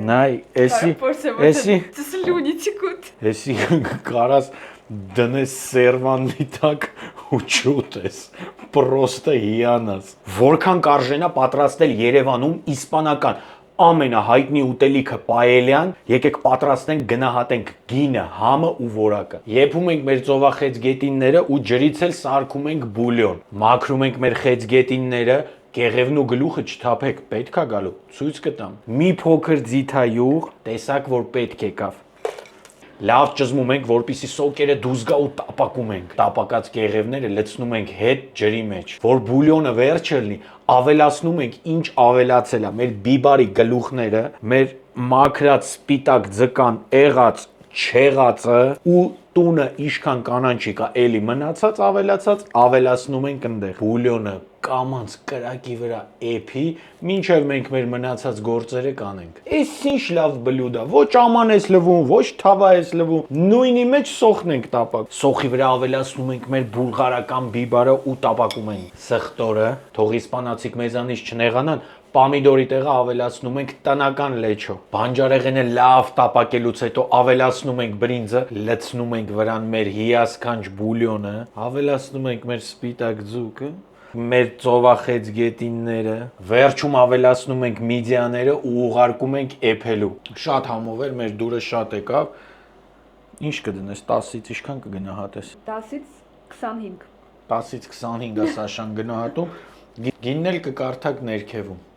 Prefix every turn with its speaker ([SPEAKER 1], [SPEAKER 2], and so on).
[SPEAKER 1] Նայ, էսի
[SPEAKER 2] Слюни текут.
[SPEAKER 1] Էսի կարաս դնես սերվաննի տակ ու չուտես, պրոստը հիանաս։ Որքան կարժենա պատրաստել Երևանում իսպանական ամենահայտնի ուտելիքը պաելյան, եկեք պատրաստենք, գնահատենք գինը, համը ու որակը։ Եփում ենք մեր ծովախեց գետինները ու ջրից էլ սարքում ենք բուլյոն։ Մաքրում ենք մեր խեց գետինները, կեղևն ու գլուխը չթափեք, պետք է գալու, ցույց կտամ։ Մի փոքր ձիթայուղ, տեսակ որ պետք եկավ։ Լավ ճզմում ենք, որպեսզի սոկերը դուրս գա ու տապակում ենք։ Տապակած կեղևները լցնում ենք հետ ջրի մեջ, որ բուլյոնը վերջը լինի, ավելացնում ենք ինչ ավելացել է, մեր բիբարի գլուխները, մեր մաքրած սպիտակ ձկան եղած չեղածը ու տունը իշքան կանանչիկ է, էլի մնացած ավելացած ավելացնում ենք ընդեղ։ Բուլյոնը կամանց կրակի վրա էփի, մինչև մենք մեր մնացած գործերը կանենք։ Էս ինչ լավ բլյուդ է, ոչ աման ես լվում, ոչ թավա ես լվում, նույնի մեջ սոխն ենք տապակ։ Սոխի վրա ավելացնում ենք մեր բուլղարական բիբարը ու տապակում ենք։ Սխտորը, թող իսպանացիք մեզանից չնեղանան, պամիդորի տեղը ավելացնում ենք տնական լեչո։ Բանջարեղենը լավ տապակելուց հետո ավելացնում ենք բրինձը, լցնում ենք վրան մեր հիասքանչ բուլյոնը, ավելացնում ենք մեր սպիտակ ձուկը, մեր ծովախեց գետինները, վերջում ավելացնում ենք միդիաները ու ուղարկում ենք էփելու։ Շատ համով էր, մեր դուրը շատ եկավ։ Ինչ կդնես, 10-ից ինչքան կգնահատես։
[SPEAKER 2] 10-ից 25։
[SPEAKER 1] 10-ից 25 է Սաշան գնահատում։ Գինն էլ կկարդակ ներքևում։